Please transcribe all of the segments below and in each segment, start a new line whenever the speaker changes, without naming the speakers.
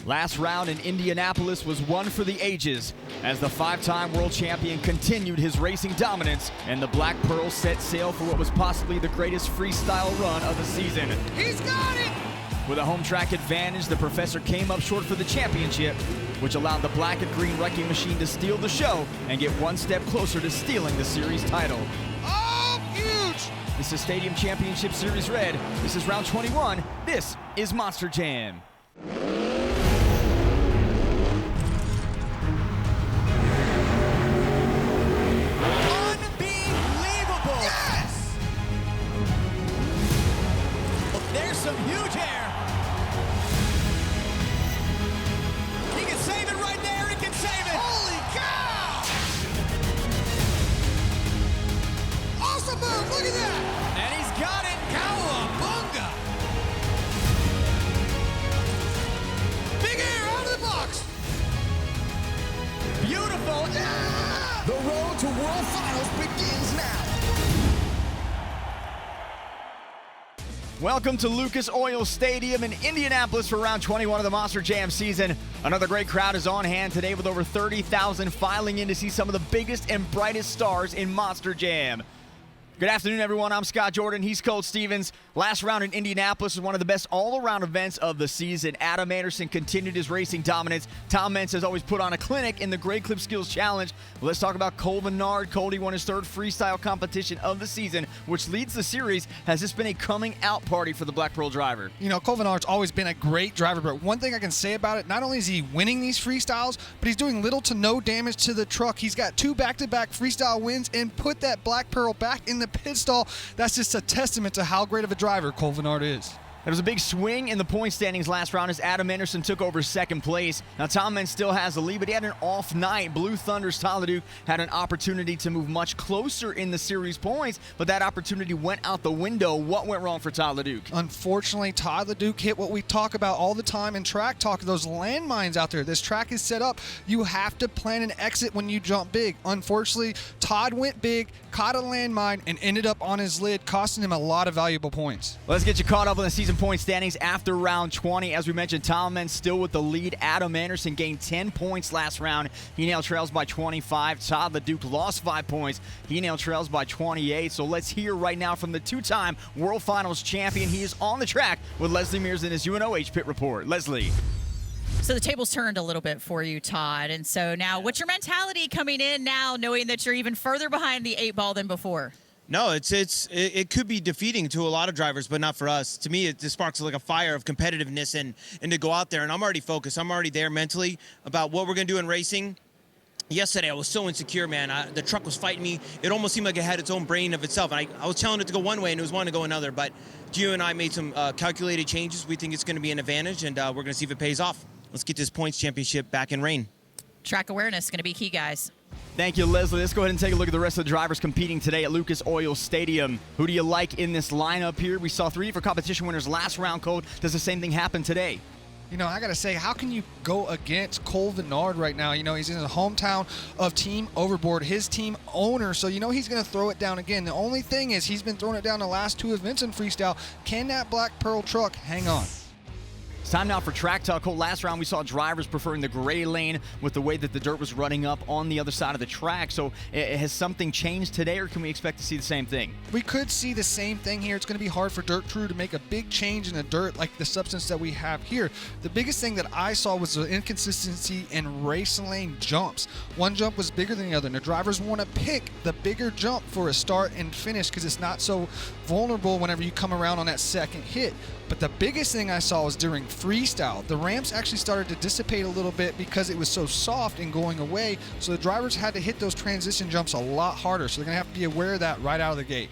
Last round in Indianapolis was one for the ages as the five-time world champion continued his racing dominance and the Black Pearl set sail for what was possibly the greatest freestyle run of the season.
He's got it!
With a home track advantage, the Professor came up short for the championship, which allowed the black and green wrecking machine to steal the show and get one step closer to stealing the series title.
Oh, huge!
This is Stadium Championship Series Red. This is round 21. This is Monster Jam.
Some huge air. He can save it right there. He can save it. Holy cow! Awesome move. Look at that. And he's got it. Cowabunga. Big air out of the box. Beautiful. Yeah!
The road to World Finals begins now.
Welcome to Lucas Oil Stadium in Indianapolis for round 21 of the Monster Jam season. Another great crowd is on hand today with over 30,000 filing in to see some of the biggest and brightest stars in Monster Jam. Good afternoon, everyone. I'm Scott Jordan. He's Colt Stevens. Last round in Indianapolis was one of the best all-around events of the season. Adam Anderson continued his racing dominance. Tom Meents has always put on a clinic in the Great Clip Skills Challenge. Let's talk about Cole Menard. Cole won his third freestyle competition of the season, which leads the series. Has this been a coming-out party for the Black Pearl driver?
You know, Cole Menard's always been a great driver, but one thing I can say about it, not only is he winning these freestyles, but he's doing little to no damage to the truck. He's got two back-to-back freestyle wins and put that Black Pearl back in the pit stall. That's just a testament to how great of a driver Cole Menard is.
There was a big swing in the point standings last round as Adam Anderson took over second place. Now, Tom Meents still has the lead, but he had an off night. Blue Thunder's Todd LeDuc had an opportunity to move much closer in the series points, but that opportunity went out the window. What went wrong for Todd LeDuc?
Unfortunately, Todd LeDuc hit what we talk about all the time in track talk, those landmines out there. This track is set up. You have to plan an exit when you jump big. Unfortunately, Todd went big, caught a landmine, and ended up on his lid, costing him a lot of valuable points.
Let's get you caught up on the season point standings after round 20. As we mentioned, Tom Meents still with the lead. Adam Anderson gained 10 points last round. He now trails by 25. Todd LeDuc lost 5 points. He now trails by 28. So let's hear right now from the two-time World Finals champion. He is on the track with Leslie Mears in his UNOH Pit Report. Leslie.
So the tables turned a little bit for you, Todd. And so now, what's your mentality coming in now, knowing that you're even further behind the 8-ball than before?
No, it could be defeating to a lot of drivers, but not for us. To me, it sparks like a fire of competitiveness and to go out there. And I'm already focused. I'm already there mentally about what we're going to do in racing. Yesterday, I was so insecure, man. The truck was fighting me. It almost seemed like it had its own brain of itself. And I was telling it to go one way, and it was wanting to go another. But Gio and I made some calculated changes. We think it's going to be an advantage, and we're going to see if it pays off. Let's get this points championship back in rain.
Track awareness going to be key, guys.
Thank you, Leslie. Let's go ahead and take a look at the rest of the drivers competing today at Lucas Oil Stadium. Who do you like in this lineup here? We saw 3 different competition winners last round, Cole. Does the same thing happen today?
You know, I got to say, how can you go against Cole Menard right now? You know, he's in the hometown of Team Overboard, his team owner, so you know he's going to throw it down again. The only thing is he's been throwing it down the last 2 events in freestyle. Can that Black Pearl truck hang on?
It's time now for track talk. Last round we saw drivers preferring the gray lane with the way that the dirt was running up on the other side of the track. So has something changed today, or can we expect to see the same thing?
We could see the same thing here. It's going to be hard for Dirt Crew to make a big change in the dirt like the substance that we have here. The biggest thing that I saw was the inconsistency in race lane jumps. One jump was bigger than the other, and the drivers want to pick the bigger jump for a start and finish because it's not so vulnerable whenever you come around on that second hit. But the biggest thing I saw was during freestyle. The ramps actually started to dissipate a little bit because it was so soft and going away. So the drivers had to hit those transition jumps a lot harder. So they're going to have to be aware of that right out of the gate.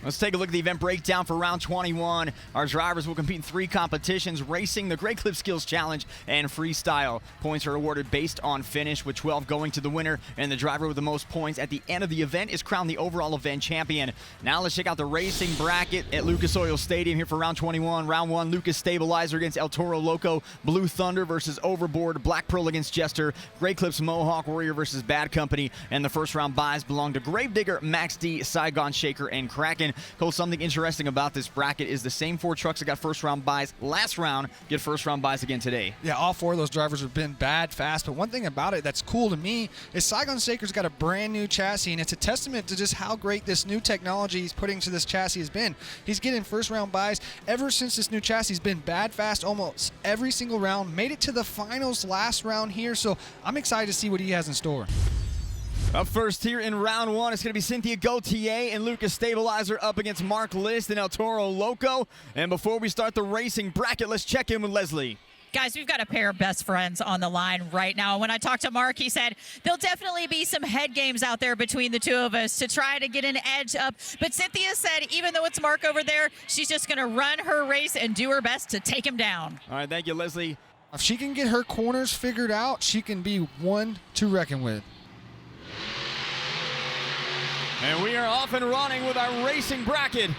Let's take a look at the event breakdown for round 21. Our drivers will compete in 3 competitions: racing, the Great Clip Skills Challenge, and freestyle. Points are awarded based on finish, with 12 going to the winner, and the driver with the most points at the end of the event is crowned the overall event champion. Now let's check out the racing bracket at Lucas Oil Stadium here for round 21. Round 1, Lucas Stabilizer against El Toro Loco, Blue Thunder versus Overboard, Black Pearl against Jester, Great Clips Mohawk Warrior versus Bad Company, and the first round buys belong to Gravedigger, Max D, Saigon Shaker, and Kraken. line. Cole, something interesting about this bracket is the same 4 trucks that got first-round buys last round get first-round buys again today.
Yeah, all 4 of those drivers have been bad fast, but one thing about it that's cool to me is Saigon Shaker's got a brand new chassis, and it's a testament to just how great this new technology he's putting to this chassis has been. He's getting first-round buys ever since this new chassis has been bad fast almost every single round, made it to the finals last round here, so I'm excited to see what he has in store.
Up first here in round 1, it's going to be Cynthia Gauthier and Lucas Stabilizer up against Mark List and El Toro Loco. And before we start the racing bracket, let's check in with Leslie.
Guys, we've got a pair of best friends on the line right now. When I talked to Mark, he said there'll definitely be some head games out there between the two of us to try to get an edge up. But Cynthia said even though it's Mark over there, she's just going to run her race and do her best to take him down.
All right, thank you, Leslie.
If she can get her corners figured out, she can be one to reckon with.
And we are off and running with our racing bracket.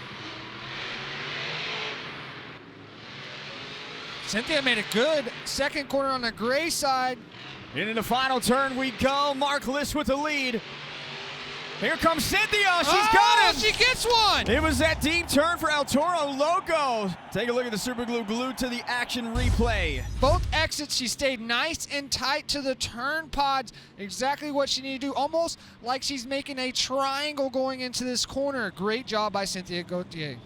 Cynthia made a good second corner on the gray side.
Into the final turn we go. Mark List with the lead. Here comes Cynthia. She's got it.
She gets one.
It was that deep turn for El Toro Loco. Take a look at the super glue glued to the action replay.
Both exits, she stayed nice and tight to the turn pods. Exactly what she needed to do. Almost like she's making a triangle going into this corner. Great job by Cynthia Gauthier.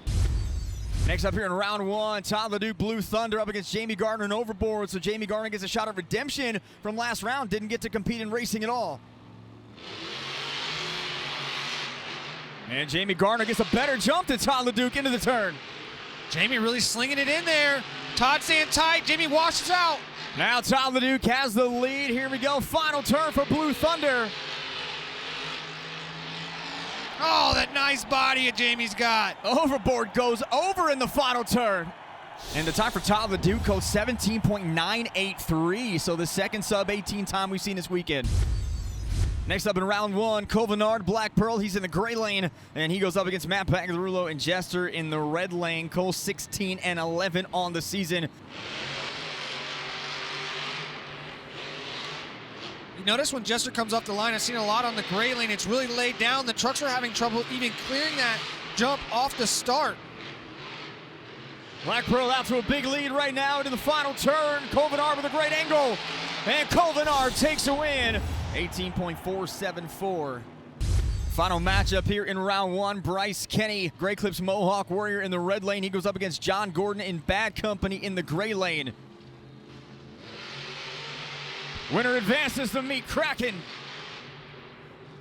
Next up here in round 1, Todd LeDuc Blue Thunder up against Jamie Gardner and Overboard. So Jamie Gardner gets a shot at redemption from last round. Didn't get to compete in racing at all. And Jamie Gardner gets a better jump than Todd LeDuc into the turn.
Jamie really slinging it in there. Todd staying tight. Jamie washes out.
Now Todd LeDuc has the lead. Here we go. Final turn for Blue Thunder.
Oh, that nice body that Jamie's got.
Overboard goes over in the final turn. And the time for Todd LeDuc goes 17.983. So the second sub-18 time we've seen this weekend. Next up in round 1, Covenard, Black Pearl. He's in the gray lane, and he goes up against Matt Pagarulo and Jester in the red lane. Cole 16-11 on the season.
You notice when Jester comes off the line, I've seen a lot on the gray lane. It's really laid down. The trucks are having trouble even clearing that jump off the start.
Black Pearl out to a big lead right now into the final turn. Covenard with a great angle, and Covenard takes a win. 18.474. Final matchup here in round 1. Bryce Kenny, Gray Clips Mohawk Warrior in the red lane. He goes up against John Gordon in Bad Company in the gray lane. Winner advances to meet Kraken.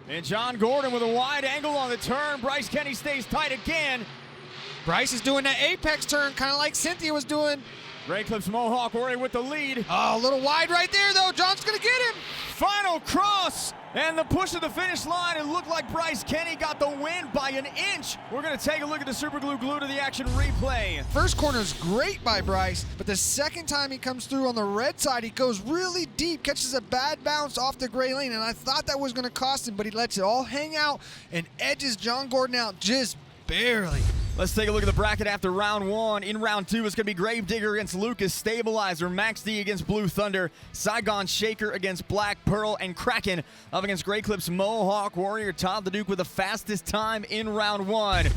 And John Gordon with a wide angle on the turn. Bryce Kenny stays tight again.
Bryce is doing that apex turn, kind of like Cynthia was doing.
Gray Clips Mohawk Warrior with the lead.
Oh, a little wide right there, though. John's going to get him.
Final cross and the push to the finish line. It looked like Bryce Kenny got the win by an inch. We're going to take a look at the super glue glued to the action replay.
First corner is great by Bryce, but the second time he comes through on the red side, he goes really deep, catches a bad bounce off the gray lane, and I thought that was going to cost him, but he lets it all hang out and edges John Gordon out just barely.
Let's take a look at the bracket after round 1. In round 2, it's going to be Gravedigger against Lucas Stabilizer, Max D against Blue Thunder, Saigon Shaker against Black Pearl, and Kraken up against Gray Clips Mohawk Warrior. Todd LeDuc with the fastest time in round 1.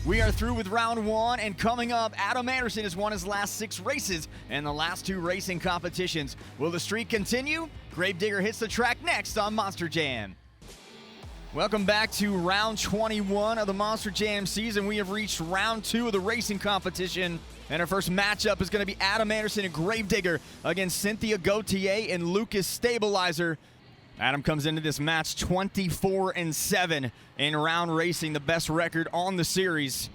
We are through with round 1, and coming up, Adam Anderson has won his last 6 races and the last 2 racing competitions. Will the streak continue? Gravedigger hits the track next on Monster Jam. Welcome back to round 21 of the Monster Jam season. We have reached round 2 of the racing competition. And our first matchup is going to be Adam Anderson and Gravedigger against Cynthia Gauthier and Lucas Stabilizer. Adam comes into this match 24-7 in round racing, the best record on the series.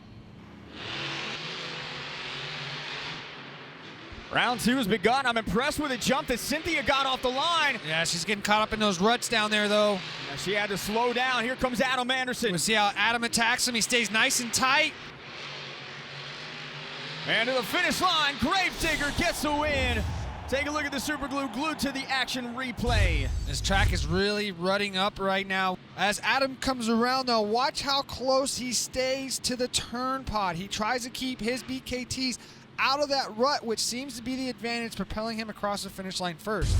Round 2 has begun. I'm impressed with the jump that Cynthia got off the line.
Yeah, she's getting caught up in those ruts down there, though.
Yeah, she had to slow down. Here comes Adam Anderson.
We'll see how Adam attacks him. He stays nice and tight.
And to the finish line, Gravedigger gets the win. Take a look at the super glue glued to the action replay.
This track is really rutting up right now. As Adam comes around, though, watch how close he stays to the turn pod. He tries to keep his BKTs out of that rut, which seems to be the advantage, propelling him across the finish line first.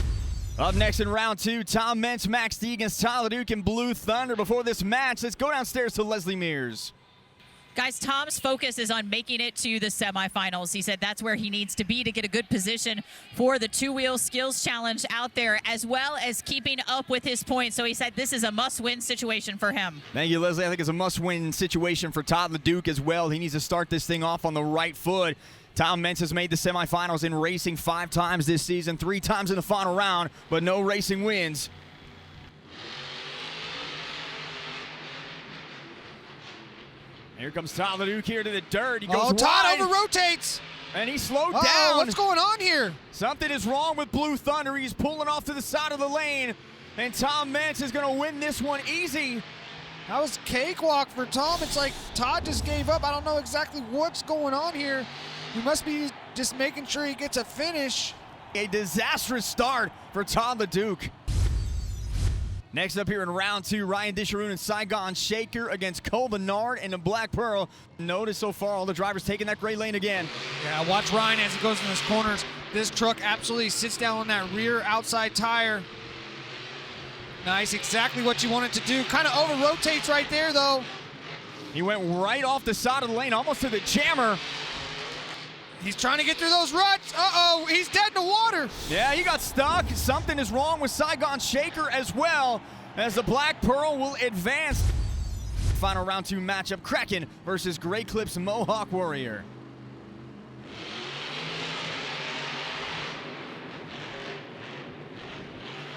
Up next in round 2, Tom Meents, Max D against Tyler Duke and Blue Thunder. Before this match, let's go downstairs to Leslie Mears.
Guys, Tom's focus is on making it to the semifinals. He said that's where he needs to be to get a good position for the two-wheel skills challenge out there, as well as keeping up with his points. So he said this is a must-win situation for him.
Thank you, Leslie. I think it's a must-win situation for Todd LeDuc as well. He needs to start this thing off on the right foot. Tom Meents has made the semifinals in racing 5 times this season, 3 times in the final round, but no racing wins. Here comes Todd LeDuc here to the dirt. He goes
Todd
wide,
over-rotates.
and he slowed down.
What's going on here?
Something is wrong with Blue Thunder. He's pulling off to the side of the lane, and Tom Meents is going to win this one easy.
That was cakewalk for Tom. It's like Todd just gave up. I don't know exactly what's going on here. He must be just making sure he gets a finish.
A disastrous start for Todd LeDuc. Next up here in round 2, Ryan Disharoon and Saigon Shaker against Cole Bernard and the Black Pearl. Notice so far all the drivers taking that gray lane again.
Yeah, watch Ryan as he goes in his corners. This truck absolutely sits down on that rear outside tire. Nice, exactly what you want it to do. Kind of over-rotates right there, though.
He went right off the side of the lane, almost to the jammer.
He's trying to get through those ruts. Uh-oh, he's dead in the water.
Yeah, he got stuck. Something is wrong with Saigon Shaker as well, as the Black Pearl will advance. Final round 2 matchup, Kraken versus Gray Clips Mohawk Warrior.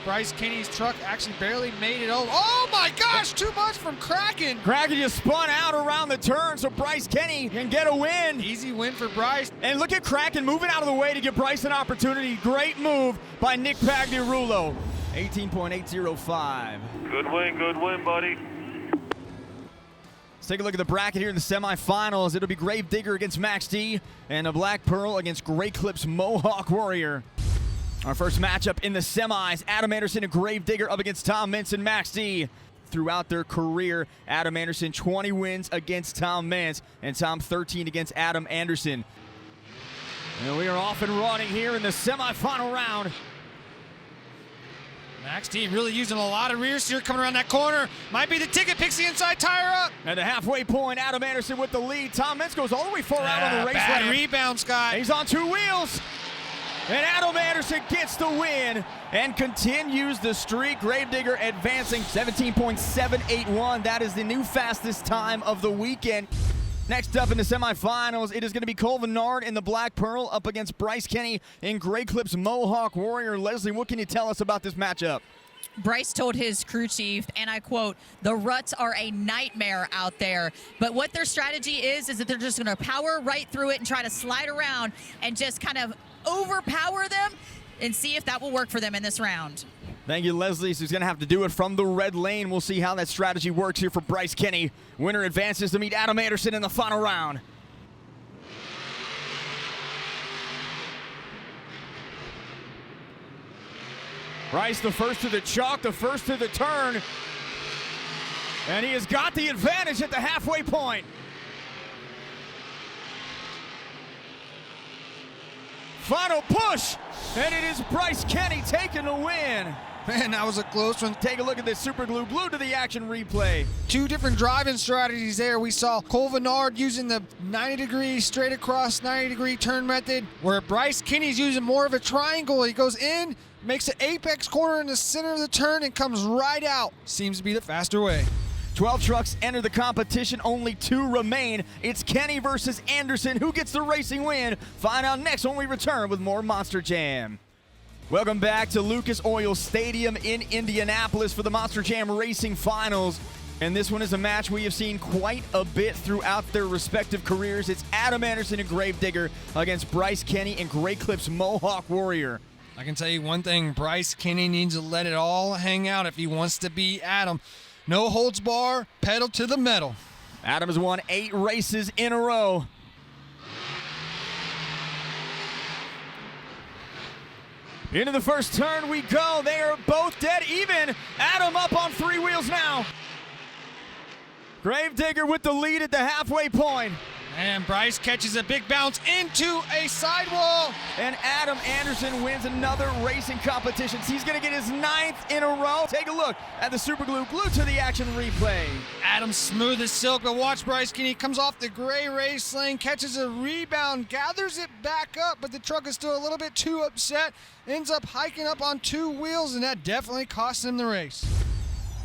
Bryce Kinney's truck actually barely made it over. Oh my gosh, too much from Kraken.
Kraken just spun out around the turn so Bryce Kenny can get a win.
Easy win for Bryce.
And look at Kraken moving out of the way to give Bryce an opportunity. Great move by Nick Pagliarulo. 18.805.
Good win, buddy.
Let's take a look at the bracket here in the semifinals. It'll be Grave Digger against Max D and the Black Pearl against Gray Clips Mohawk Warrior. Our first matchup in the semis, Adam Anderson and Grave Digger up against Tom Meents and Max D. Throughout their career, Adam Anderson 20 wins against Tom Meents and Tom 13 against Adam Anderson. And we are off and running here in the semifinal round.
Max D really using a lot of rear steer coming around that corner. Might be the ticket, picks the inside tire up.
At the halfway point, Adam Anderson with the lead. Tom Meents goes all the way far out on the race
bad
ramp.
rebound, Scott.
He's on 2 wheels. And Adam Anderson gets the win and continues the streak. Gravedigger advancing 17.781. That is the new fastest time of the weekend. Next up in the semifinals, it is going to be Cole Bernard and the Black Pearl up against Bryce Kenny in Gray Clips Mohawk Warrior. Leslie, what can you tell us about this matchup?
Bryce told his crew chief, and I quote, "The ruts are a nightmare out there." But what their strategy is that they're just going to power right through it and try to slide around and just kind of overpower them and see if that will work for them in this round.
Thank you, Leslie. So he's going to have to do it from the red lane. We'll see how that strategy works here for Bryce Kenny. Winner advances to meet Adam Anderson in the final round. Bryce the first to the chalk, the first to the turn. And he has got the advantage at the halfway point. Final push, and it is Bryce Kenny taking the win.
Man, that was a close one.
Take a look at this super glue glued to the action replay.
2 different driving strategies there. We saw Cole Bernard using the 90-degree straight across 90-degree turn method, where Bryce Kenny's using more of a triangle. He goes in, makes an apex corner in the center of the turn, and comes right out. Seems to be the faster way.
12 trucks enter the competition, only 2 remain. It's Kenny versus Anderson. Who gets the racing win? Find out next when we return with more Monster Jam. Welcome back to Lucas Oil Stadium in Indianapolis for the Monster Jam Racing Finals. And this one is a match we have seen quite a bit throughout their respective careers. It's Adam Anderson and Grave Digger against Bryce Kenny and Gray Clips Mohawk Warrior.
I can tell you one thing, Bryce Kenny needs to let it all hang out if he wants to beat Adam. No holds bar, pedal to the metal.
Adam has won 8 races in a row. Into the first turn we go. They are both dead even. Adam up on 3 wheels now. Grave Digger with the lead at the halfway point.
And Bryce catches a big bounce into a sidewall.
And Adam Anderson wins another racing competition. He's going to get his 9th in a row. Take a look at the Super Glue Glued to the Action replay.
Adam smooth as silk, but watch Bryce Kinney comes off the gray race lane, catches a rebound, gathers it back up, but the truck is still a little bit too upset, ends up hiking up on 2 wheels, and that definitely cost him the race.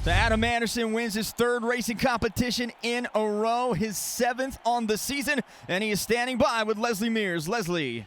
So Adam Anderson wins his 3rd racing competition in a row, his 7th on the season, and he is standing by with Leslie Mears. Leslie.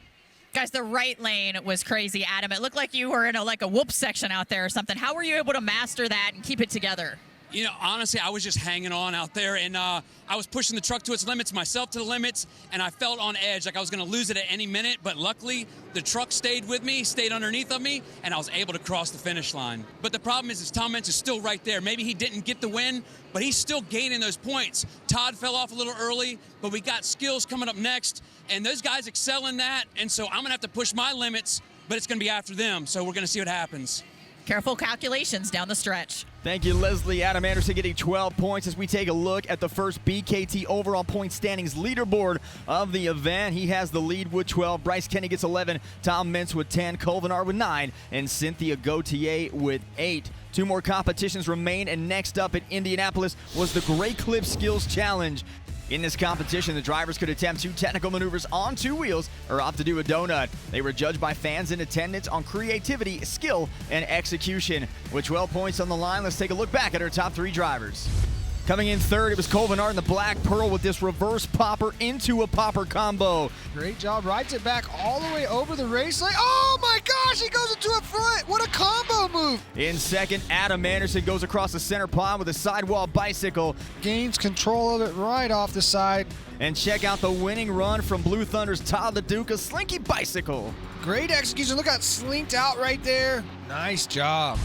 Guys, the right lane was crazy, Adam. It looked like you were in a whoop section out there or something. How were you able to master that and keep it together?
You know, honestly, I was just hanging on out there, and I was pushing the truck to its limits, myself to the limits, and I felt on edge, like I was going to lose it at any minute, but luckily, the truck stayed with me, stayed underneath of me, and I was able to cross the finish line. But the problem is Tom Meents is still right there. Maybe he didn't get the win, but he's still gaining those points. Todd fell off a little early, but we got Skills coming up next, and those guys excel in that, and so I'm going to have to push my limits, but it's going to be after them, so we're going to see what happens.
Careful calculations down the stretch.
Thank you, Leslie. Adam Anderson getting 12 points as we take a look at the first BKT overall point standings leaderboard of the event. He has the lead with 12. Bryce Kenny gets 11. Tom Meents with 10. Colvinar with 9. And Cynthia Gauthier with 8. 2 more competitions remain, and next up at Indianapolis was the Great Clip Skills Challenge. In this competition, the drivers could attempt 2 technical maneuvers on 2 wheels or opt to do a donut. They were judged by fans in attendance on creativity, skill, and execution. With 12 points on the line, let's take a look back at our top 3 drivers. Coming in 3rd, it was Colvinar in the Black Pearl with this reverse popper into a popper combo.
Great job, rides it back all the way over the race lane. Oh my gosh, he goes into a front. What a combo move.
In 2nd, Adam Anderson goes across the center pond with a sidewall bicycle.
Gains control of it right off the side.
And check out the winning run from Blue Thunder's Todd LeDuc, a slinky bicycle.
Great execution, look how it slinked out right there. Nice job.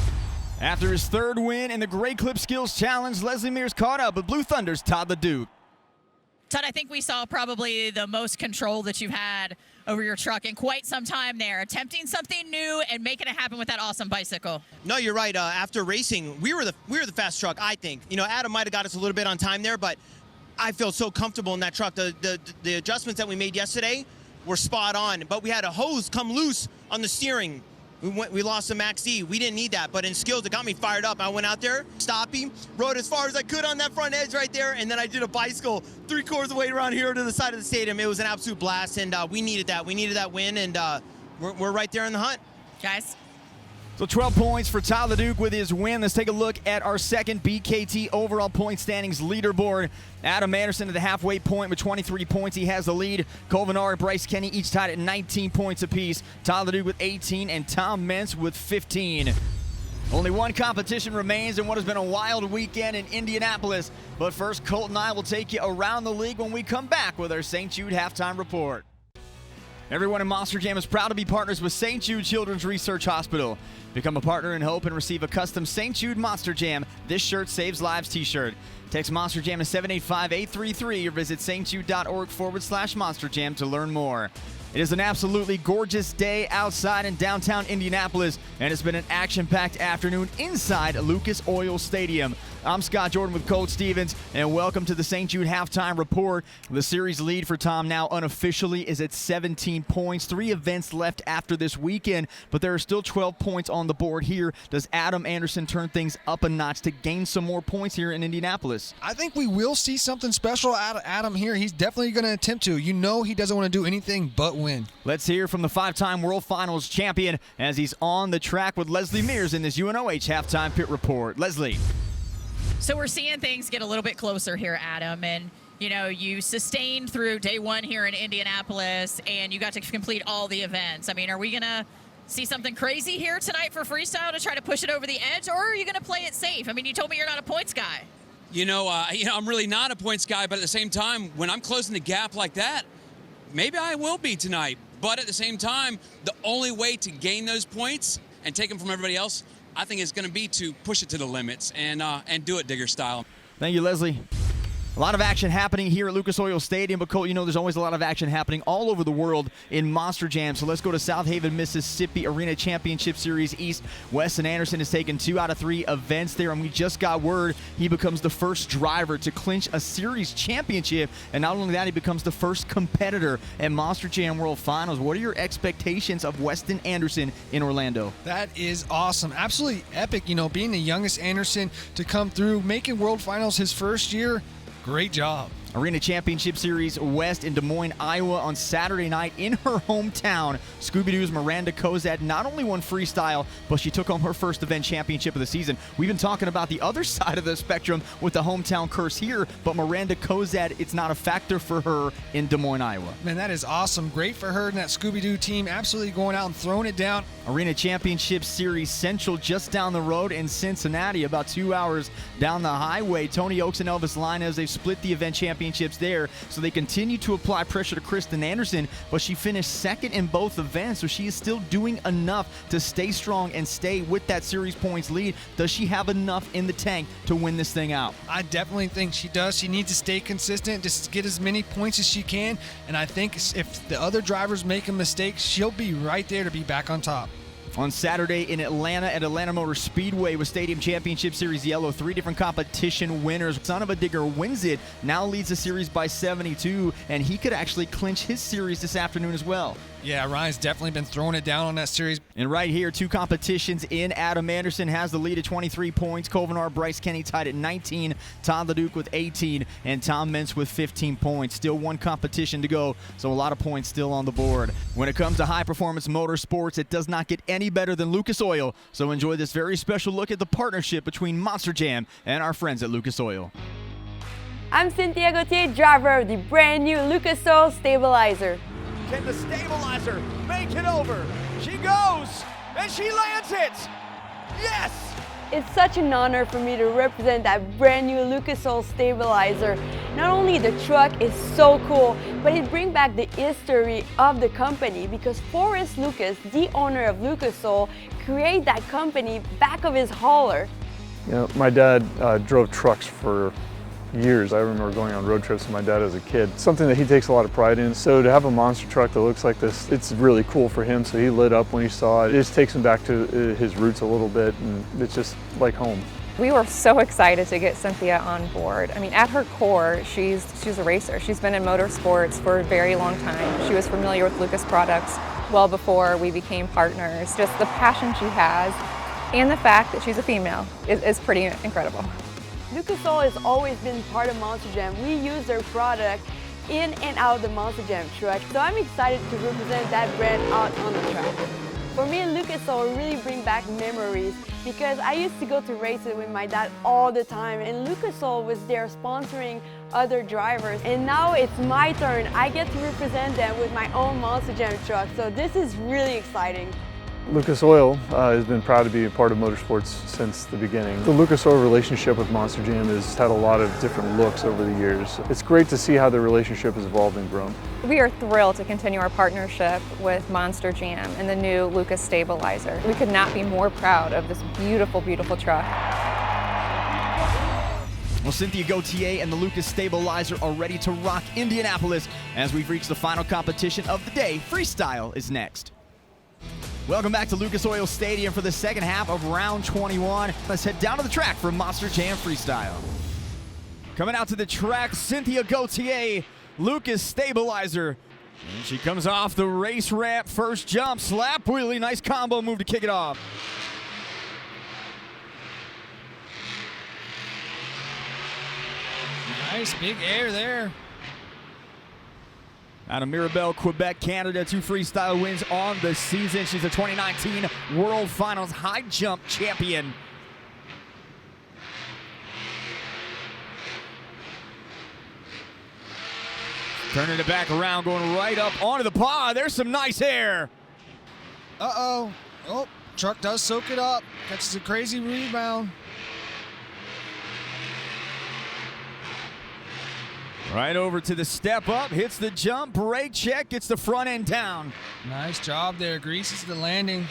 After his 3rd win in the Great Clip Skills Challenge, Leslie Mears caught up with Blue Thunder's Todd LeDuc.
Todd, I think we saw probably the most control that you've had over your truck in quite some time there, attempting something new and making it happen with that awesome bicycle.
No, you're right. After racing, we were the fast truck, I think. You know, Adam might have got us a little bit on time there, but I feel so comfortable in that truck. The adjustments that we made yesterday were spot on, but we had a hose come loose on the steering. We lost the Max D. We didn't need that, but in skills, it got me fired up. I went out there, stopped him, rode as far as I could on that front edge right there, and then I did a bicycle 3/4 of the way around here to the side of the stadium. It was an absolute blast, and we needed that. We needed that win, and we're right there in the hunt.
Guys.
So 12 points for Todd LeDuc with his win. Let's take a look at our 2nd BKT overall point standings leaderboard. Adam Anderson at the halfway point with 23 points. He has the lead. Colvinar and Bryce Kenny each tied at 19 points apiece. Todd LeDuc with 18 and Tom Meents with 15. Only 1 competition remains in what has been a wild weekend in Indianapolis. But first, Colt and I will take you around the league when we come back with our St. Jude halftime report. Everyone in Monster Jam is proud to be partners with St. Jude Children's Research Hospital. Become a partner in hope and receive a custom St. Jude Monster Jam This Shirt Saves Lives t-shirt. Text Monster Jam to 785-833 or visit stjude.org/Monster Jam to learn more. It is an absolutely gorgeous day outside in downtown Indianapolis, and it's been an action-packed afternoon inside Lucas Oil Stadium. I'm Scott Jordan with Colt Stevens, and welcome to the St. Jude Halftime Report. The series lead for Tom now unofficially is at 17 points. 3 events left after this weekend, but there are still 12 points on the board here. Does Adam Anderson turn things up a notch to gain some more points here in Indianapolis?
I think we will see something special out of Adam here. He's definitely going to attempt to. You know he doesn't want to do anything but win.
Let's hear from the 5-time World Finals champion as he's on the track with Leslie Mears in this UNOH Halftime Pit Report. Leslie.
So we're seeing things get a little bit closer here, Adam, and you know, you sustained through day 1 here in Indianapolis, and you got to complete all the events. I mean, are we going to see something crazy here tonight for Freestyle to try to push it over the edge, or are you going to play it safe? I mean, you told me you're not a points guy.
You know, I'm really not a points guy, but at the same time, when I'm closing the gap like that, maybe I will be tonight. But at the same time, the only way to gain those points and take them from everybody else, I think is going to be to push it to the limits and do it Digger style.
Thank you, Leslie. A lot of action happening here at Lucas Oil Stadium, but Colt, you know there's always a lot of action happening all over the world in Monster Jam. So let's go to South Haven, Mississippi Arena Championship Series East. Weston Anderson has taken 2 out of 3 events there, and we just got word he becomes the first driver to clinch a series championship. And not only that, he becomes the first competitor at Monster Jam World Finals. What are your expectations of Weston Anderson in Orlando?
That is awesome. Absolutely epic, you know, being the youngest Anderson to come through, making World Finals his first year. Great job.
Arena Championship Series West in Des Moines, Iowa on Saturday night in her hometown. Scooby-Doo's Miranda Kozad not only won freestyle, but she took home her first event championship of the season. We've been talking about the other side of the spectrum with the hometown curse here, but Miranda Kozad, it's not a factor for her in Des Moines, Iowa.
Man, that is awesome. Great for her and that Scooby-Doo team. Absolutely going out and throwing it down.
Arena Championship Series Central just down the road in Cincinnati, about 2 hours down the highway. Tony Oaks and Elvis Linez, they've split the event championships there, so they continue to apply pressure to Kristen Anderson, but she finished second in both events, so she is still doing enough to stay strong and stay with that series points lead. Does she have enough in the tank to win this thing out?
I definitely think she does. She needs to stay consistent, just get as many points as she can, and I think if the other drivers make a mistake, she'll be right there to be back on top.
On Saturday in Atlanta at Atlanta Motor Speedway with Stadium Championship Series Yellow, 3 different competition winners. Son of a Digger wins it, now leads the series by 72, and he could actually clinch his series this afternoon as well.
Yeah, Ryan's definitely been throwing it down on that series.
And right here, 2 competitions in. Adam Anderson has the lead at 23 points. Colvinar Bryce Kenny tied at 19. Todd LeDuc with 18. And Tom Meents with 15 points. Still 1 competition to go, so a lot of points still on the board. When it comes to high-performance motorsports, it does not get any better than Lucas Oil. So enjoy this very special look at the partnership between Monster Jam and our friends at Lucas Oil.
I'm Cynthia Gauthier, driver of the brand new Lucas Oil Stabilizer.
Can the stabilizer make it over? She goes, and she lands it! Yes!
It's such an honor for me to represent that brand new Lucas Oil Stabilizer. Not only the truck is so cool, but it brings back the history of the company because Forrest Lucas, the owner of Lucas Oil, created that company back of his hauler.
You know, my dad drove trucks for years. I remember going on road trips with my dad as a kid. Something that he takes a lot of pride in. So to have a monster truck that looks like this, it's really cool for him. So he lit up when he saw it. It just takes him back to his roots a little bit, and it's just like home.
We were so excited to get Cynthia on board. I mean, at her core, she's a racer. She's been in motorsports for a very long time. She was familiar with Lucas products well before we became partners. Just the passion she has and the fact that she's a female is pretty incredible.
Lucas Oil has always been part of Monster Jam. We use their product in and out of the Monster Jam truck. So I'm excited to represent that brand out on the track. For me, Lucas Oil really bring back memories because I used to go to races with my dad all the time, and Lucas Oil was there sponsoring other drivers. And now it's my turn. I get to represent them with my own Monster Jam truck. So this is really exciting.
Lucas Oil has been proud to be a part of motorsports since the beginning. The Lucas Oil relationship with Monster Jam has had a lot of different looks over the years. It's great to see how the relationship has evolved and grown.
We are thrilled to continue our partnership with Monster Jam and the new Lucas Stabilizer. We could not be more proud of this beautiful, beautiful truck.
Well, Cynthia Gauthier and the Lucas Stabilizer are ready to rock Indianapolis as we've reached the final competition of the day. Freestyle is next. Welcome back to Lucas Oil Stadium for the second half of round 21. Let's head down to the track for Monster Jam Freestyle. Coming out to the track, Cynthia Gauthier, Lucas Stabilizer. And she comes off the race ramp, first jump, slap wheelie, nice combo move to kick it off.
Nice big air there.
Out of Mirabel, Quebec, Canada, 2 freestyle wins on the season. She's a 2019 World Finals high jump champion. Turning it back around, going right up onto the pod. There's some nice air.
Uh-oh. Oh, truck does soak it up. Catches a crazy rebound.
Right over to the step up, hits the jump, brake check, gets the front end down.
Nice job there, greases the landing.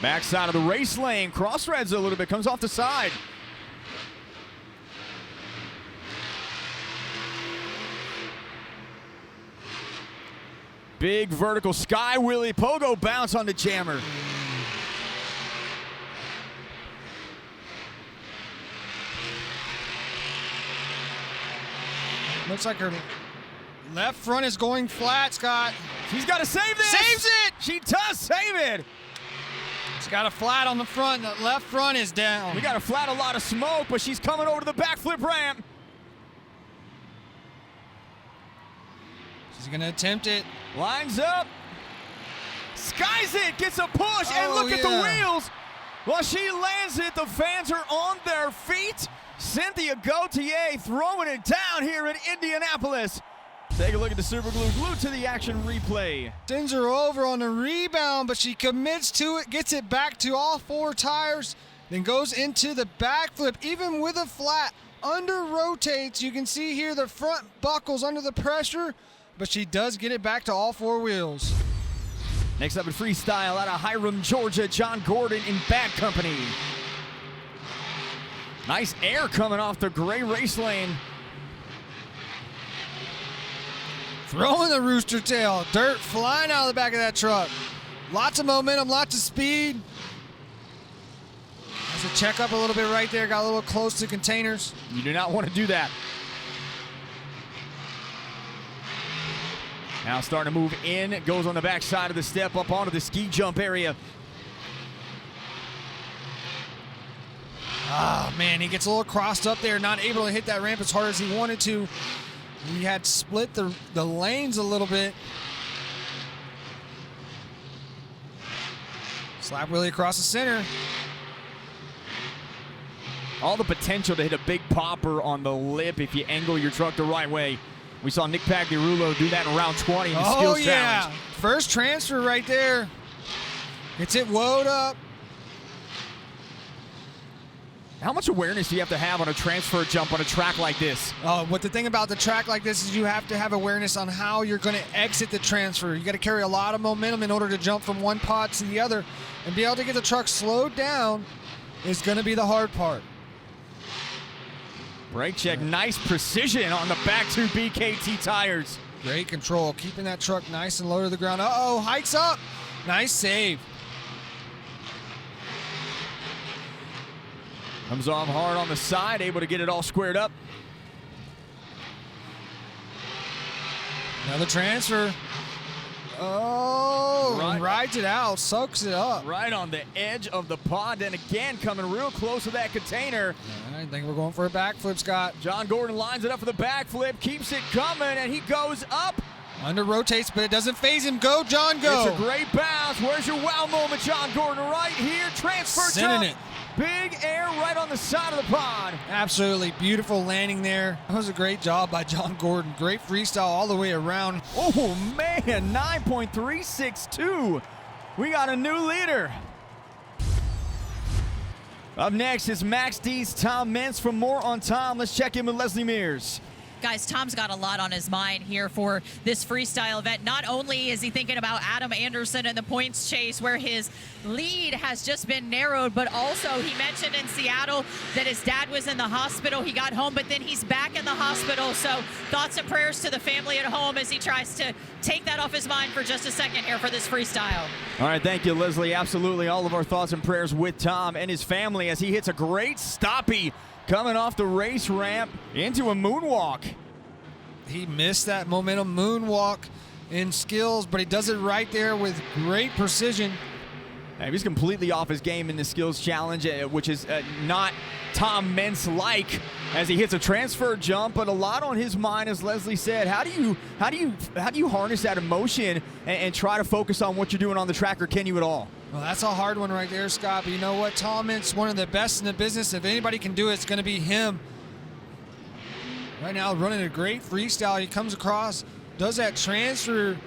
Backside of the race lane, cross-threads a little bit, comes off the side. Big vertical sky wheelie pogo bounce on the jammer.
Looks like her left front is going flat, Scott.
She's got to save this.
Saves it!
She does save it.
She's got a flat on the front. The left front is down.
We got a flat, a lot of smoke, but she's coming over to the backflip ramp.
She's going to attempt it.
Lines up. Skies it. Gets a push. And look at the wheels. While she lands it, the fans are on their feet. Cynthia Gauthier throwing it down here in Indianapolis. Take a look at the super glue. Glued to the action replay.
Sends her over on the rebound, but she commits to it, gets it back to all 4 tires, then goes into the backflip, even with a flat. Under rotates. You can see here the front buckles under the pressure, but she does get it back to all 4 wheels.
Next up in freestyle out of Hiram, Georgia, John Gordon in Bad Company. Nice air coming off the gray race lane.
Throwing the rooster tail. Dirt flying out of the back of that truck. Lots of momentum, lots of speed. Has to check up a little bit right there. Got a little close to containers.
You do not want to do that. Now starting to move in. Goes on the backside of the step up onto the ski jump area.
Ah, man, he gets a little crossed up there. Not able to hit that ramp as hard as he wanted to. He had split the lanes a little bit. Slap wheelie across the center.
All the potential to hit a big popper on the lip if you angle your truck the right way. We saw Nick Pagliarulo do that in round 20 in the skills challenge.
First transfer right there. Gets it woed up.
How much awareness do you have to have on a transfer jump on a track like this?
What the thing about the track like this is you have to have awareness on how you're going to exit the transfer. You got to carry a lot of momentum in order to jump from one pod to the other, and be able to get the truck slowed down is going to be the hard part.
Brake check, nice precision on the back 2 BKT tires.
Great control, keeping that truck nice and low to the ground. Uh-oh, hikes up. Nice save.
Comes off hard on the side, able to get it all squared up.
Another transfer. Oh, rides it out, soaks it up.
Right on the edge of the pod, and again coming real close to that container.
I think we're going for a backflip, Scott.
John Gordon lines it up for the backflip, keeps it coming, and he goes up.
Under rotates, but it doesn't phase him. Go, John, go.
It's a great bounce. Where's your wow moment, John Gordon? Right here, transfer jump.
It.
Big air right on the side of the pod.
Absolutely beautiful landing there. That was a great job by John Gordon. Great freestyle all the way around.
Oh, man, 9.362. We got a new leader. Up next is Max D's Tom Meents. For more on Tom, let's check in with Leslie Mears.
Guys, Tom's got a lot on his mind here for this freestyle event. Not only is he thinking about Adam Anderson and the points chase where his lead has just been narrowed, but also he mentioned in Seattle that his dad was in the hospital. He got home, but then he's back in the hospital. So thoughts and prayers to the family at home as he tries to take that off his mind for just a second here for this freestyle.
All right, thank you, Leslie. Absolutely, all of our thoughts and prayers with Tom and his family as he hits a great stoppie coming off the race ramp into a moonwalk.
He missed that momentum moonwalk in skills, but he does it right there with great precision.
He's completely off his game in the skills challenge, which is not Tom Meents-like as he hits a transfer jump, but a lot on his mind, as Leslie said. How do you harness that emotion and try to focus on what you're doing on the track, or can you at all?
Well, that's a hard one right there, Scott. But you know what? Tom Meents, one of the best in the business. If anybody can do it, it's going to be him. Right now, running a great freestyle. He comes across, does that transfer.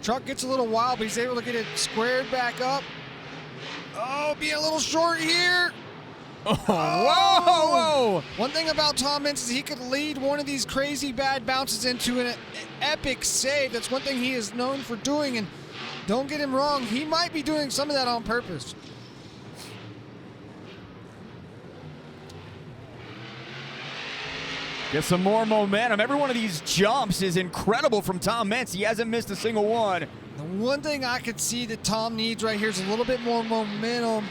Truck gets a little wild, but he's able to get it squared back up. Oh, being a little short here.
Whoa!
One thing about Tom Meents is he could lead one of these crazy bad bounces into an epic save. That's one thing he is known for doing, and don't get him wrong, he might be doing some of that on purpose.
Get some more momentum. Every one of these jumps is incredible from Tom Meents. He hasn't missed a single one.
The one thing I could see that Tom needs right here is a little bit more momentum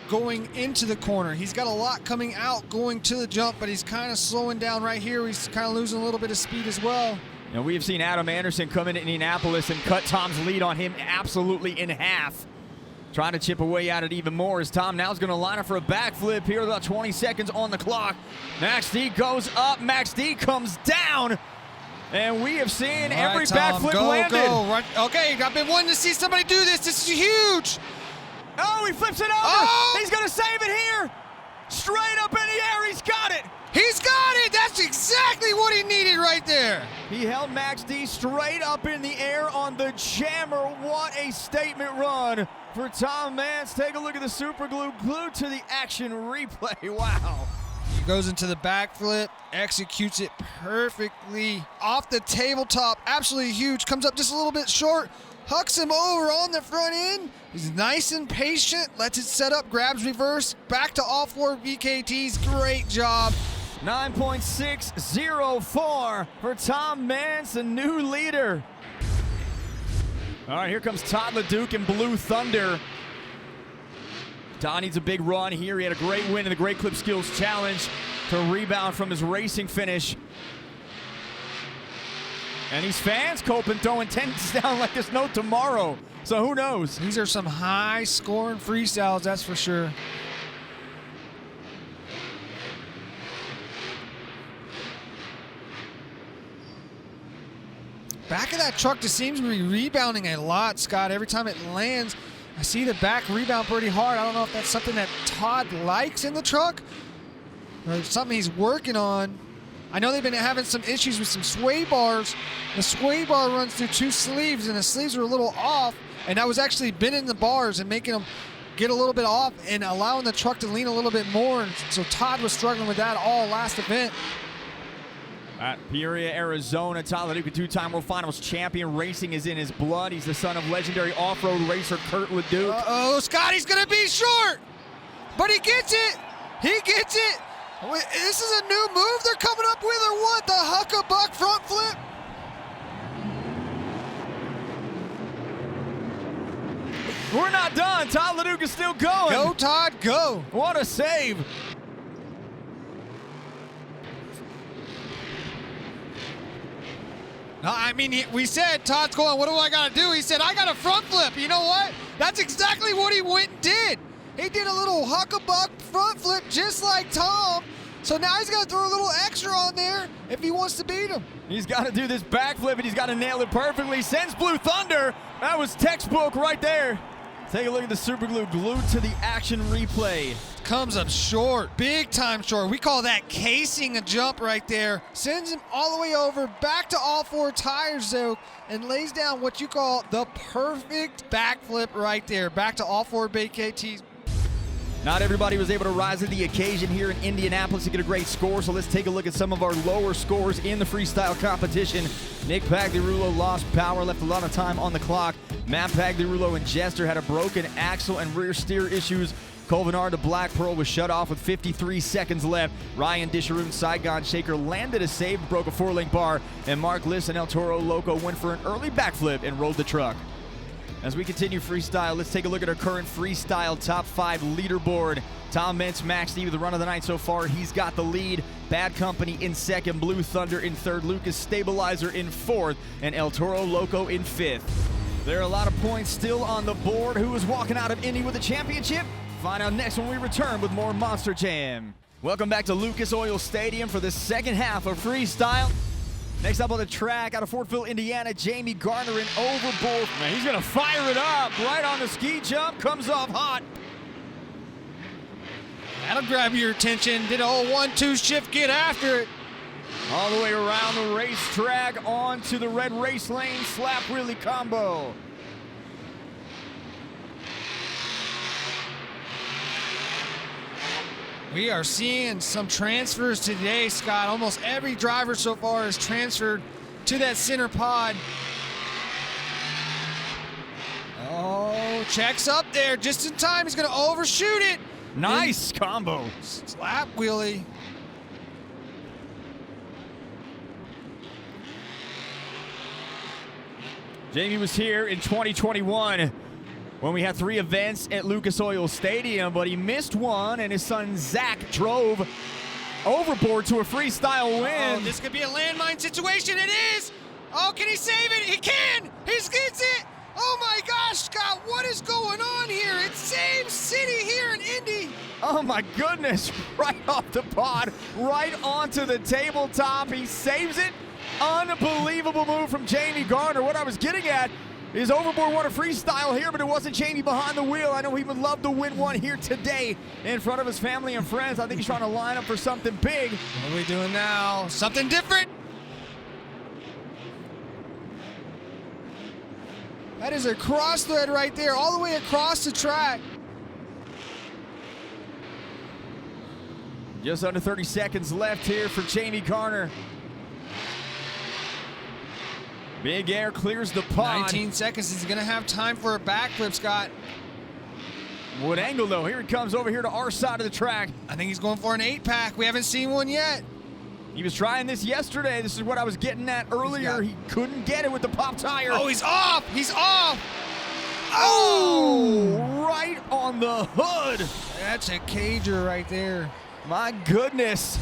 going into the corner. He's got a lot coming out going to the jump, but he's kind of slowing down right here. He's kind of losing a little bit of speed as well.
And we have seen Adam Anderson come into Indianapolis and cut Tom's lead on him absolutely in half. Trying to chip away at it even more as Tom now is going to line up for a backflip here with about 20 seconds on the clock. Max D goes up, Max D comes down, and we have seen every backflip landed.
Go. Right. Okay, I've been wanting to see somebody do this. This is huge.
Oh, he flips it over.
Oh!
He's going to save it here. Straight up in the air, he's got it.
He's got it! That's exactly what he needed right there.
He held Max D straight up in the air on the jammer. What a statement run for Tom Meents. Take a look at the super glue glued to the action replay. Wow.
He goes into the backflip, executes it perfectly off the tabletop. Absolutely huge. Comes up just a little bit short. Hucks him over on the front end. He's nice and patient. Lets it set up, grabs reverse. Back to all four VKTs. Great job.
9.604 for Tom Meents, the new leader. All right, here comes Todd LeDuc in Blue Thunder. Todd needs a big run here. He had a great win in the Great Clip Skills Challenge to rebound from his racing finish. And these fans coping, throwing tents down like there's no tomorrow. So who knows?
These are some high-scoring freestyles, that's for sure. Back of that truck just seems to be rebounding a lot, Scott. Every time it lands, I see the back rebound pretty hard. I don't know if that's something that Todd likes in the truck or something he's working on. I know they've been having some issues with some sway bars. The sway bar runs through two sleeves, and the sleeves are a little off, and that was actually bending the bars and making them get a little bit off and allowing the truck to lean a little bit more. And so Todd was struggling with that all last event.
At Peoria, Arizona, Todd LeDuc, a two-time World Finals champion. Racing is in his blood. He's the son of legendary off-road racer Kurt LeDuc.
Uh-oh, Scotty's going to be short, but he gets it. He gets it. This is a new move they're coming up with, or what? The huck-a-buck front flip?
We're not done. Todd LeDuc is still going.
Go, Todd, go.
What a save.
No, I mean, we said, Todd's going, what do I got to do? He said, I got a front flip. You know what? That's exactly what he went and did. He did a little huck-a-buck front flip just like Tom. So now he's got to throw a little extra on there if he wants to beat him.
He's got to do this backflip, and he's got to nail it perfectly. Sends Blue Thunder. That was textbook right there. Take a look at the super glue glued to the action replay.
Comes up short, big time short. We call that casing a jump right there. Sends him all the way over, back to all four tires though, and lays down what you call the perfect backflip right there. Back to all four BKTs.
Not everybody was able to rise to the occasion here in Indianapolis to get a great score, so let's take a look at some of our lower scores in the freestyle competition. Nick Pagliarulo lost power, left a lot of time on the clock. Matt Pagliarulo and Jester had a broken axle and rear steer issues. Colvinard to Black Pearl was shut off with 53 seconds left. Ryan Disharoon Saigon Shaker landed a save, broke a 4-link bar, and Mark Liss and El Toro Loco went for an early backflip and rolled the truck. As we continue freestyle, let's take a look at our current freestyle top 5 leaderboard. Tom Meents, Max D with the run of the night so far. He's got the lead. Bad Company in second, Blue Thunder in third, Lucas Stabilizer in fourth, and El Toro Loco in fifth. There are a lot of points still on the board. Who is walking out of Indy with a championship? Find out next when we return with more Monster Jam. Welcome back to Lucas Oil Stadium for the second half of freestyle. Next up on the track, out of Fort Phil, Indiana, Jamie Garner in Overboard. Man, he's gonna fire it up right on the ski jump, comes off hot.
That'll grab your attention. Did a whole 1-2 shift, get after it.
All the way around the racetrack, onto the red race lane, slap wheelie combo.
We are seeing some transfers today, Scott. Almost every driver so far has transferred to that center pod. Oh, checks up there just in time. He's going to overshoot it.
Nice combo.
Slap wheelie.
Jamie was here in 2021 when we had 3 events at Lucas Oil Stadium, but he missed one, and his son Zach drove overboard to a freestyle win.
Oh, this could be a landmine situation. It is. Oh, can he save it? He can. He gets it. Oh my gosh, Scott, what is going on here? It's Save City here in Indy.
Oh my goodness, right off the pod, right onto the tabletop. He saves it. Unbelievable move from Jamie Garner. What I was getting at is Overboard won a freestyle here, but it wasn't Jamie behind the wheel. I know he would love to win one here today in front of his family and friends. I think he's trying to line up for something big.
What are we doing now? Something different? That is a cross thread right there, all the way across the track.
Just under 30 seconds left here for Jamie Garner. Big Air clears the pod.
19 seconds. He's going to have time for a backflip, Scott.
What angle, though? Here he comes over here to our side of the track.
I think he's going for an 8-pack. We haven't seen one yet.
He was trying this yesterday. This is what I was getting at earlier. He couldn't get it with the pop tire.
Oh, he's off. He's off.
Oh, right on the hood.
That's a cager right there.
My goodness.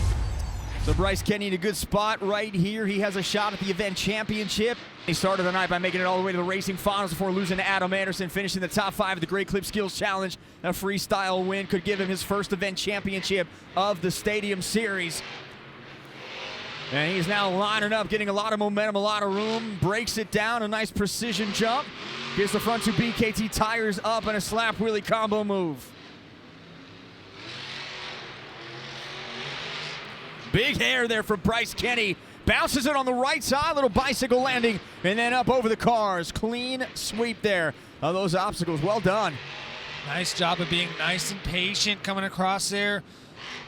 So Bryce Kenny in a good spot right here. He has a shot at the event championship. He started the night by making it all the way to the racing finals before losing to Adam Anderson, finishing the top 5 of the Great Clip Skills Challenge. A freestyle win could give him his first event championship of the Stadium Series. And he's now lining up, getting a lot of momentum, a lot of room. Breaks it down, a nice precision jump. Gets the front 2 BKT tires up and a slap wheelie combo move. Big hair there for Bryce Kenny. Bounces it on the right side, little bicycle landing, and then up over the cars. Clean sweep there of those obstacles. Well done.
Nice job of being nice and patient coming across there.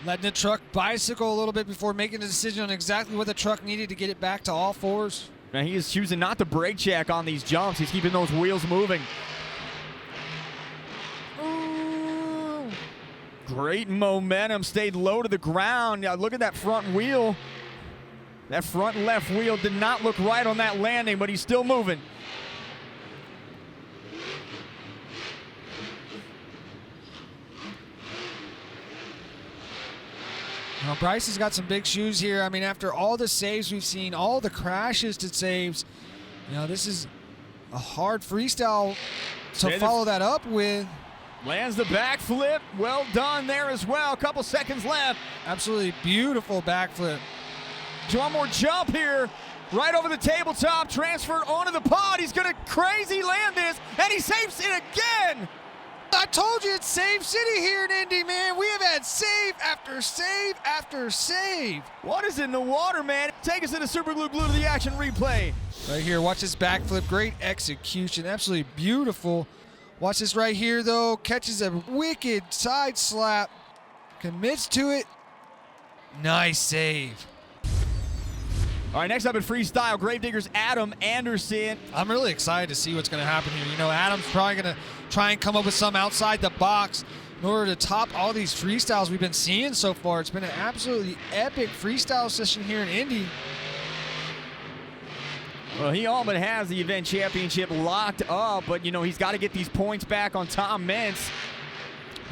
Letting the truck bicycle a little bit before making a decision on exactly what the truck needed to get it back to all 4s.
Now he is choosing not to brake check on these jumps. He's keeping those wheels moving. Ooh. Great momentum, stayed low to the ground. Now look at that front wheel. That front left wheel did not look right on that landing, but he's still moving.
Now, Bryce has got some big shoes here. I mean, after all the saves we've seen, all the crashes to saves, you know, this is a hard freestyle to follow that up with.
Lands the backflip. Well done there as well. A couple seconds left.
Absolutely beautiful backflip.
One more jump here. Right over the tabletop. Transferred onto the pod. He's going to crazy land this, and he saves it again.
I told you it's Save City here in Indy, man. We have had save after save after save.
What is in the water, man? Take us to the Super Glue to the action replay.
Right here, watch this backflip. Great execution, absolutely beautiful. Watch this right here, though. Catches a wicked side slap. Commits to it. Nice save.
All right, next up in freestyle, Gravediggers Adam Anderson.
I'm really excited to see what's going to happen here. You know, Adam's probably going to try and come up with some outside the box in order to top all these freestyles we've been seeing so far. It's been an absolutely epic freestyle session here in Indy.
Well, he all but has the event championship locked up, but, you know, he's got to get these points back on Tom Meents.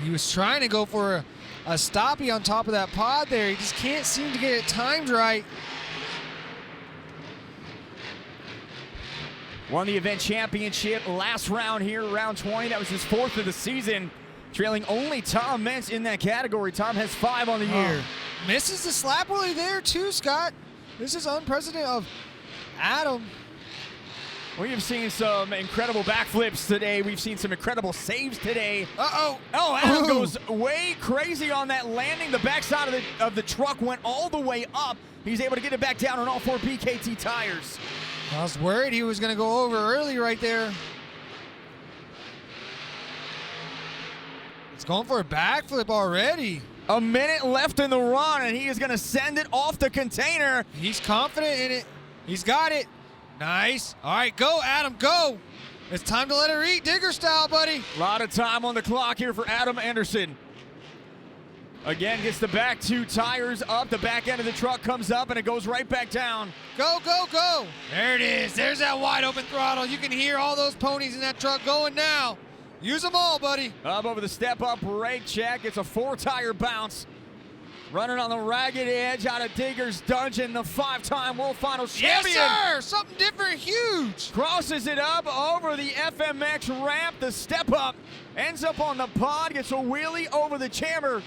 He was trying to go for a stoppie on top of that pod there. He just can't seem to get it timed right.
Won the event championship last round here, round 20. That was his 4th of the season, trailing only Tom Meents in that category. Tom has 5 on the year.
Misses the slap wheelie there too, Scott. This is unprecedented of Adam.
We have seen some incredible backflips today. We've seen some incredible saves today.
Uh-oh.
Oh, Adam goes way crazy on that landing. The backside of the truck went all the way up. He's able to get it back down on all 4 BKT tires.
I was worried he was going to go over early right there. It's going for a backflip already.
A minute left in the run, and he is going to send it off the container.
He's confident in it. He's got it. Nice. All right, go, Adam, go. It's time to let her eat, digger style, buddy.
A lot of time on the clock here for Adam Anderson. Again, gets the back two tires up. The back end of the truck comes up, and it goes right back down.
Go, go, go. There it is. There's that wide open throttle. You can hear all those ponies in that truck going now. Use them all, buddy.
Up over the step-up brake check. It's a 4-tire bounce. Running on the ragged edge out of Digger's Dungeon, the 5-time World Finals champion.
Yes, sir. Something different, huge.
Crosses it up over the FMX ramp. The step-up ends up on the pod, gets a wheelie over the chamber.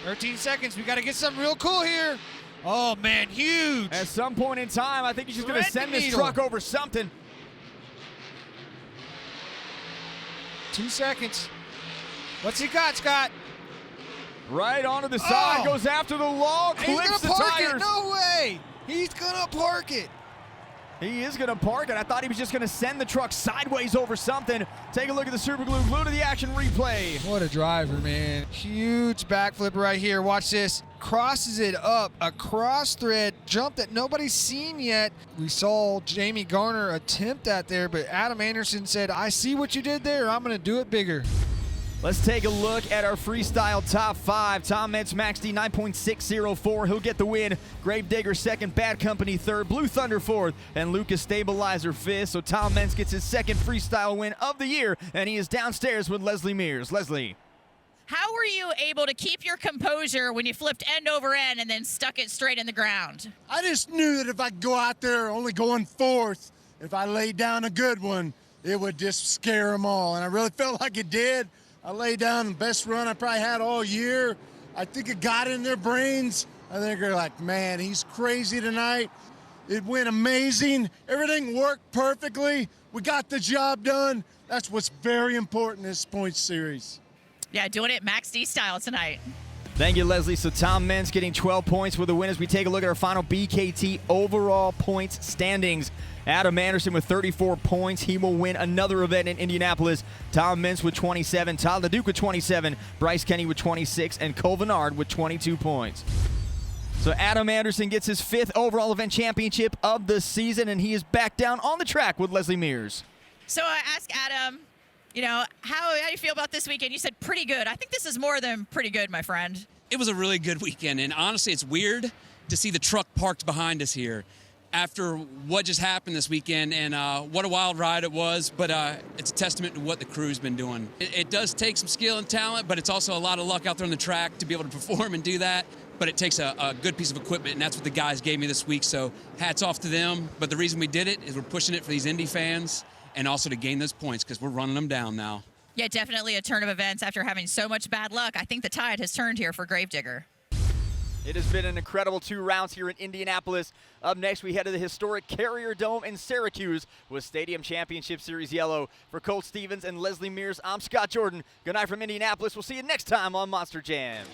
13 seconds. We got to get something real cool here. Oh, man, huge.
At some point in time, I think he's just going to send this truck over something.
2 seconds. What's he got, Scott?
Right onto the side, goes after the wall, clips the tires.
No way. He's going to park it.
He is going to park it. I thought he was just going to send the truck sideways over something. Take a look at the Super Glue. Glue to the action replay.
What a driver, man. Huge backflip right here. Watch this. Crosses it up. A cross thread jump that nobody's seen yet. We saw Jamie Garner attempt that there, but Adam Anderson said, I see what you did there. I'm going to do it bigger.
Let's take a look at our freestyle top 5. Tom Meents, Max D, 9.604. He'll get the win. Gravedigger second, Bad Company third, Blue Thunder fourth, and Lucas Stabilizer fifth. So Tom Meents gets his second freestyle win of the year, and he is downstairs with Leslie Mears. Leslie.
How were you able to keep your composure when you flipped end over end and then stuck it straight in the ground?
I just knew that if I go out there only going fourth, if I laid down a good one, it would just scare them all. And I really felt like it did. I laid down the best run I probably had all year. I think it got in their brains. I think they're like, man, he's crazy tonight. It went amazing. Everything worked perfectly. We got the job done. That's what's very important in this points series.
Yeah, doing it Max D style tonight.
Thank you, Leslie. So Tom Meents getting 12 points for the win as we take a look at our final BKT overall points standings. Adam Anderson with 34 points. He will win another event in Indianapolis. Tom Meents with 27. Todd LeDuc with 27. Bryce Kenny with 26. And Cole Vennard with 22 points. So Adam Anderson gets his 5th overall event championship of the season, and he is back down on the track with Leslie Mears.
So I asked Adam, you know, how do you feel about this weekend? You said pretty good. I think this is more than pretty good, my friend.
It was a really good weekend, and honestly, it's weird to see the truck parked behind us here after what just happened this weekend, and what a wild ride it was, but it's a testament to what the crew's been doing. It does take some skill and talent, but it's also a lot of luck out there on the track to be able to perform and do that, but it takes a good piece of equipment, and that's what the guys gave me this week, so hats off to them. But the reason we did it is we're pushing it for these Indy fans and also to gain those points because we're running them down now.
Yeah, definitely a turn of events after having so much bad luck. I think the tide has turned here for Gravedigger.
It has been an incredible 2 rounds here in Indianapolis. Up next, we head to the historic Carrier Dome in Syracuse with Stadium Championship Series Yellow. For Colt Stevens and Leslie Mears, I'm Scott Jordan. Good night from Indianapolis. We'll see you next time on Monster Jam.